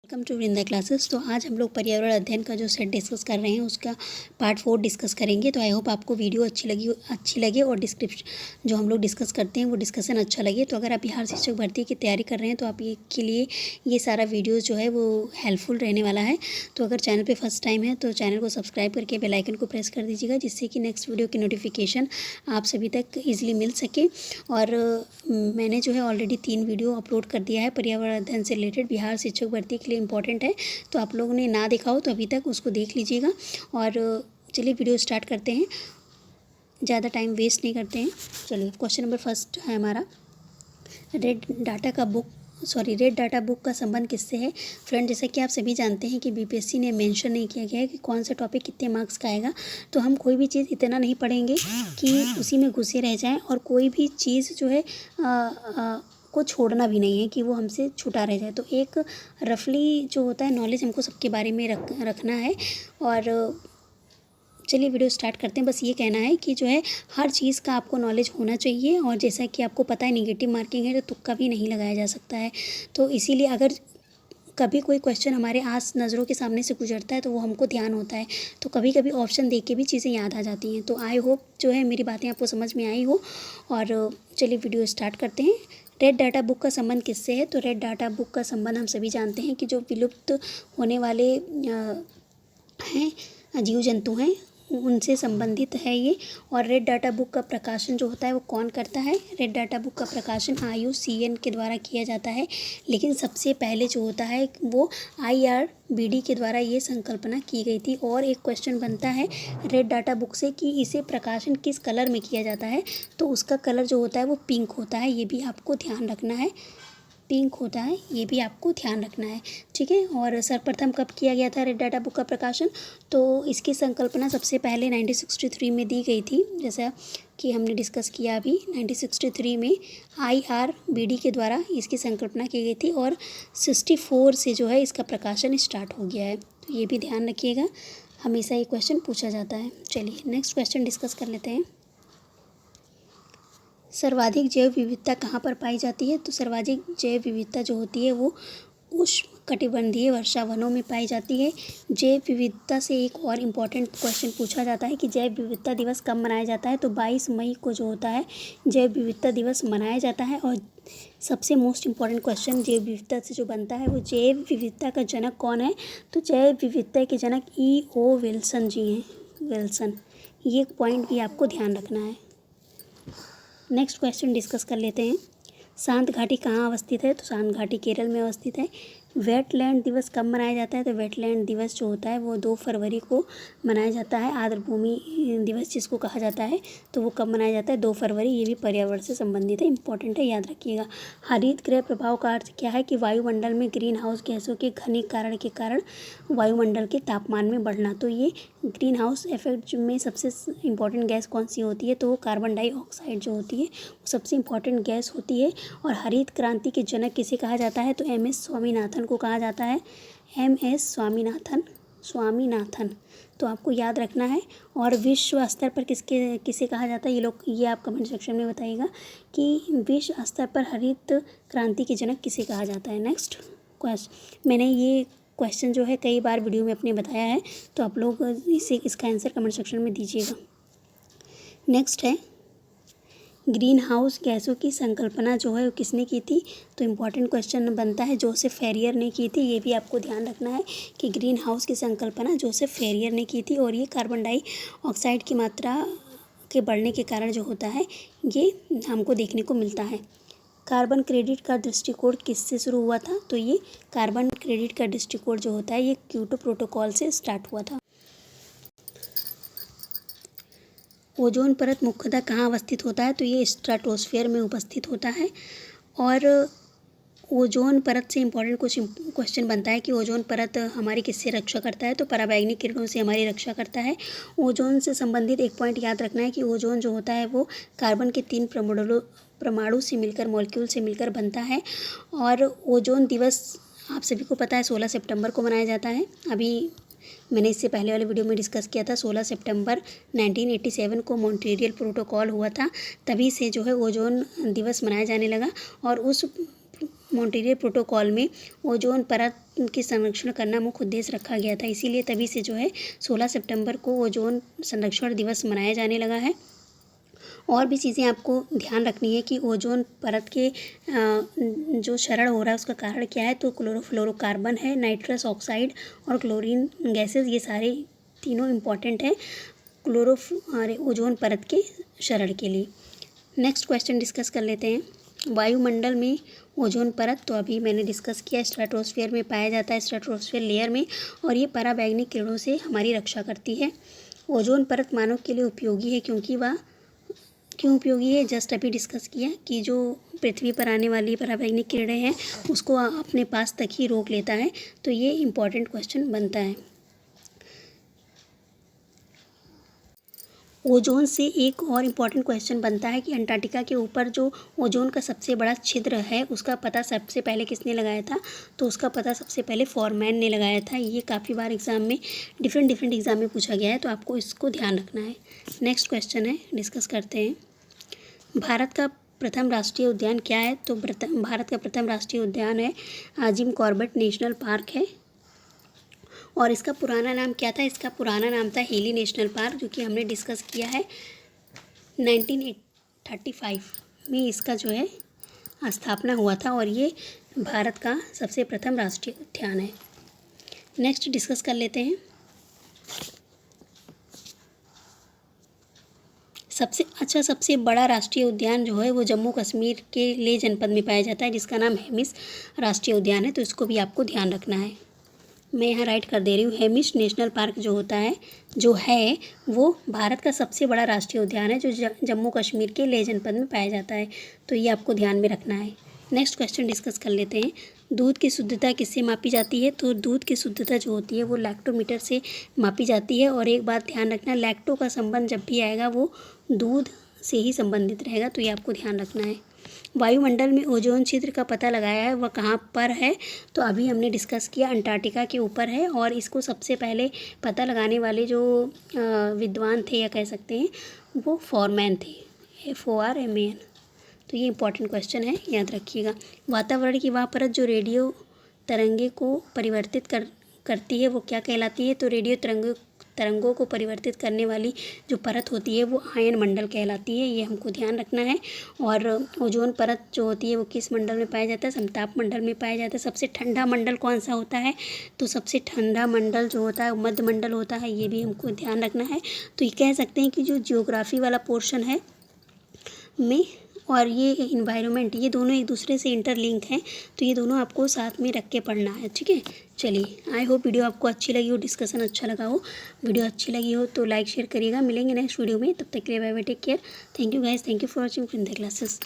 Welcome to Vrinda classes. तो आज हम लोग पर्यावरण अध्ययन का जो सेट डिस्कस कर रहे हैं उसका पार्ट 4 डिस्कस करेंगे। तो आई होप आपको वीडियो अच्छी लगे और डिस्क्रिप्शन जो हम लोग डिस्कस करते हैं वो डिस्कशन अच्छा लगे। तो अगर आप बिहार शिक्षक भर्ती की तैयारी कर रहे हैं तो आप के लिए ये सारा वीडियो जो है वो हेल्पफुल रहने वाला है। तो अगर चैनल पर फर्स्ट टाइम है तो चैनल को सब्सक्राइब करके बेल आइकन को प्रेस कर दीजिएगा, जिससे कि नेक्स्ट वीडियो की नोटिफिकेशन आप सभी तक ईजिली मिल सके। और मैंने जो है ऑलरेडी 3 वीडियो अपलोड कर दिया है पर्यावरण अध्ययन से रिलेटेड, बिहार शिक्षक भर्ती के लिए इम्पॉर्टेंट है। तो आप लोगों ने ना देखा हो तो अभी तक उसको देख लीजिएगा। और चलिए वीडियो स्टार्ट करते हैं, ज़्यादा टाइम वेस्ट नहीं करते हैं। चलिए क्वेश्चन नंबर फर्स्ट है हमारा, रेड डाटा बुक का संबंध किससे है। फ्रेंड, जैसा कि आप सभी जानते हैं कि बीपीएससी ने मेंशन नहीं किया गया है कि कौन सा टॉपिक कितने मार्क्स का आएगा। तो हम कोई भी चीज़ इतना नहीं पढ़ेंगे कि उसी में घुसे रह जाएं, और कोई भी चीज़ जो है को छोड़ना भी नहीं है कि वो हमसे छूटा रह जाए। तो एक रफली जो होता है नॉलेज हमको सबके बारे में रखना है। और चलिए वीडियो स्टार्ट करते हैं। बस ये कहना है कि जो है हर चीज़ का आपको नॉलेज होना चाहिए, और जैसा कि आपको पता है नेगेटिव मार्किंग है तो तुक्का भी नहीं लगाया जा सकता है। तो इसीलिए अगर कभी कोई क्वेश्चन हमारे आस नज़रों के सामने से गुजरता है तो वो हमको ध्यान होता है, तो कभी कभी ऑप्शन देख के भी चीज़ें याद आ जाती हैं। तो आई होप जो है मेरी बातें आपको समझ में आई हो। और चलिए वीडियो स्टार्ट करते हैं। रेड डाटा बुक का संबंध किससे है। तो रेड डाटा बुक का संबंध हम सभी जानते हैं कि जो विलुप्त होने वाले हैं जीव जंतु हैं उनसे संबंधित है ये। और रेड डाटा बुक का प्रकाशन जो होता है वो कौन करता है। रेड डाटा बुक का प्रकाशन IUCN के द्वारा किया जाता है, लेकिन सबसे पहले जो होता है वो IRBD के द्वारा ये संकल्पना की गई थी। और एक क्वेश्चन बनता है रेड डाटा बुक से कि इसे प्रकाशन किस कलर में किया जाता है। तो उसका कलर जो होता है वो पिंक होता है, ये भी आपको ध्यान रखना है। पिंक होता है, ये भी आपको ध्यान रखना है, ठीक है। और सर्वप्रथम कब किया गया था रेड डाटा बुक का प्रकाशन। तो इसकी संकल्पना सबसे पहले 1963 में दी गई थी, जैसा कि हमने डिस्कस किया अभी। 1963 में IRBD के द्वारा इसकी संकल्पना की गई थी, और 64 से जो है इसका प्रकाशन स्टार्ट हो गया है। तो ये भी ध्यान रखिएगा, हमेशा ये क्वेश्चन पूछा जाता है। चलिए नेक्स्ट क्वेश्चन डिस्कस कर लेते हैं। सर्वाधिक जैव विविधता कहाँ पर पाई जाती है। तो सर्वाधिक जैव विविधता जो होती है वो उष्णकटिबंधीय वर्षावनों में पाई जाती है। जैव विविधता से एक और इम्पॉर्टेंट क्वेश्चन पूछा जाता है कि जैव विविधता दिवस कब मनाया जाता है। तो 22 मई को जो होता है जैव विविधता दिवस मनाया जाता है। और सबसे मोस्ट इम्पॉर्टेंट क्वेश्चन जैव विविधता से जो बनता है वो जैव विविधता का जनक कौन है। तो जैव विविधता के जनक E.O. विल्सन जी हैं, विल्सन। ये पॉइंट भी आपको ध्यान रखना है। नेक्स्ट क्वेश्चन डिस्कस कर लेते हैं। शांत घाटी कहाँ अवस्थित है। तो शांत घाटी केरल में अवस्थित है। वेटलैंड दिवस कब मनाया जाता है। तो वेटलैंड दिवस जो होता है वो 2 फरवरी को मनाया जाता है। आर्द्रभूमि दिवस जिसको कहा जाता है, तो वो कब मनाया जाता है 2 फरवरी। ये भी पर्यावरण से संबंधित है, इंपॉर्टेंट है, याद रखिएगा। हरित गृह प्रभाव का अर्थ क्या है कि वायुमंडल में ग्रीन हाउस गैसों के घनीकरण के कारण वायुमंडल के तापमान में बढ़ना। तो ये ग्रीन हाउस इफेक्ट में सबसे इम्पॉर्टेंट गैस कौन सी होती है। तो वो कार्बन डाइऑक्साइड जो होती है वो सबसे इम्पॉर्टेंट गैस होती है। और हरित क्रांति के जनक किसे कहा जाता है। तो MS स्वामीनाथन को कहा जाता है, MS स्वामीनाथन। तो आपको याद रखना है। और विश्व स्तर पर किसे कहा जाता है, ये आप कमेंट सेक्शन में बताइएगा कि विश्व स्तर पर हरित क्रांति के जनक किसे कहा जाता है। नेक्स्ट क्वेश्चन, मैंने ये क्वेश्चन जो है कई बार वीडियो में अपने बताया है, तो आप लोग इसका आंसर कमेंट सेक्शन में दीजिएगा। नेक्स्ट है ग्रीन हाउस गैसों की संकल्पना जो है वो किसने की थी। तो इम्पॉर्टेंट क्वेश्चन बनता है जोसेफ फेरियर ने की थी। ये भी आपको ध्यान रखना है कि ग्रीन हाउस की संकल्पना जोसेफ फेरियर ने की थी। और ये कार्बन डाइऑक्साइड की मात्रा के बढ़ने के कारण जो होता है ये हमको देखने को मिलता है। कार्बन क्रेडिट का दृष्टिकोण किससे शुरू हुआ था। तो ये कार्बन क्रेडिट का दृष्टिकोण जो होता है ये क्योटो प्रोटोकॉल से स्टार्ट हुआ था। ओजोन परत मुख्यतः कहाँ अवस्थित होता है। तो ये स्ट्रेटोस्फीयर में उपस्थित होता है। और ओजोन परत से इम्पॉर्टेंट कुछ क्वेश्चन बनता है कि ओजोन परत हमारी किससे रक्षा करता है। तो पराबैंगनी किरणों से हमारी रक्षा करता है। ओजोन से संबंधित एक पॉइंट याद रखना है कि ओजोन जो होता है वो कार्बन के 3 परमाणु से मिलकर, मॉलिक्यूल से मिलकर बनता है। और ओजोन दिवस आप सभी को पता है 16 सितंबर को मनाया जाता है। अभी मैंने इससे पहले वाले वीडियो में डिस्कस किया था, 16 सितंबर 1987 को मॉन्ट्रियल प्रोटोकॉल हुआ था, तभी से जो है ओजोन दिवस मनाया जाने लगा। और उस मॉन्ट्रियल प्रोटोकॉल में ओजोन परत के संरक्षण करना मुख्य उद्देश्य रखा गया था, इसीलिए तभी से जो है 16 सितंबर को ओजोन संरक्षण दिवस मनाया जाने लगा है। और भी चीज़ें आपको ध्यान रखनी है कि ओजोन परत के जो क्षरण हो रहा है उसका कारण क्या है, तो क्लोरोफ्लोरोकार्बन है, नाइट्रस ऑक्साइड और क्लोरीन गैसेस, ये सारे तीनों इम्पॉर्टेंट हैं ओजोन परत के क्षरण के लिए। नेक्स्ट क्वेश्चन डिस्कस कर लेते हैं। वायुमंडल में ओजोन परत, तो अभी मैंने डिस्कस किया, स्ट्रेटोस्फीयर में पाया जाता है, स्ट्रेटोस्फीयर लेयर में, और ये पराबैंगनी किरणों से हमारी रक्षा करती है। ओजोन परत मानव के लिए उपयोगी है क्योंकि वह क्यों उपयोगी है, जस्ट अभी डिस्कस किया कि जो पृथ्वी पर आने वाली पराबैंगनी किरणें हैं उसको अपने पास तक ही रोक लेता है, तो ये इम्पॉर्टेंट क्वेश्चन बनता है। ओजोन से एक और इम्पॉर्टेंट क्वेश्चन बनता है कि अंटार्कटिका के ऊपर जो ओजोन का सबसे बड़ा छिद्र है उसका पता सबसे पहले किसने लगाया था, तो उसका पता सबसे पहले फॉरमैन ने लगाया था। ये काफ़ी बार एग्जाम में डिफरेंट एग्जाम में पूछा गया है, तो आपको इसको ध्यान रखना है। नेक्स्ट क्वेश्चन है, डिस्कस करते हैं। भारत का प्रथम राष्ट्रीय उद्यान क्या है, तो भारत का प्रथम राष्ट्रीय उद्यान है जिम कॉर्बेट नेशनल पार्क है। और इसका पुराना नाम क्या था, इसका पुराना नाम था हेली नेशनल पार्क, जो कि हमने डिस्कस किया है 1935 में इसका जो है स्थापना हुआ था, और ये भारत का सबसे प्रथम राष्ट्रीय उद्यान है। नेक्स्ट डिस्कस कर लेते हैं। सबसे बड़ा राष्ट्रीय उद्यान जो है वो जम्मू कश्मीर के लेह जनपद में पाया जाता है, जिसका नाम हेमिस राष्ट्रीय उद्यान है, तो इसको भी आपको ध्यान रखना है। मैं यहाँ राइट कर दे रही हूँ, हेमिस नेशनल पार्क जो है वो भारत का सबसे बड़ा राष्ट्रीय उद्यान है, जो जम्मू कश्मीर के लेह जनपद में पाया जाता है, तो ये आपको ध्यान में रखना है। नेक्स्ट क्वेश्चन डिस्कस कर लेते हैं। दूध की शुद्धता किससे मापी जाती है, तो दूध की शुद्धता जो होती है वो लैक्टोमीटर से मापी जाती है। और एक बात ध्यान रखना, लैक्टो का संबंध जब भी आएगा वो दूध से ही संबंधित रहेगा, तो ये आपको ध्यान रखना है। वायुमंडल में ओजोन छिद्र का पता लगाया है, वह कहाँ पर है, तो अभी हमने डिस्कस किया अंटार्कटिका के ऊपर है, और इसको सबसे पहले पता लगाने वाले जो विद्वान थे या कह सकते हैं वो फॉरमैन थे, FORMAN। तो ये इंपॉर्टेंट क्वेश्चन है, याद रखिएगा। वातावरण की वह परत जो रेडियो तरंगे को परिवर्तित करती है वो क्या कहलाती है, तो रेडियो तरंगों को परिवर्तित करने वाली जो परत होती है वो आयन मंडल कहलाती है, ये हमको ध्यान रखना है। और ओजोन परत जो होती है वो किस मंडल में पाया जाता है, समताप मंडल में पाया जाता है। सबसे ठंडा मंडल कौन सा होता है, तो सबसे ठंडा मंडल जो होता है वो मध्य मंडल होता है, ये भी हमको ध्यान रखना है। तो ये कह सकते हैं कि जो जियोग्राफी वाला पोर्शन है में और ये इन्वायरमेंट, ये दोनों एक दूसरे से इंटरलिंक हैं, तो ये दोनों आपको साथ में रख के पढ़ना है, ठीक है। चलिए, आई होप वीडियो आपको अच्छी लगी हो, डिस्कशन अच्छा लगा हो। वीडियो अच्छी लगी हो तो लाइक शेयर करिएगा। मिलेंगे नेक्स्ट वीडियो में, तब तक के लिए bye bye, take care. Thank you guys, thank you for watching from the classes.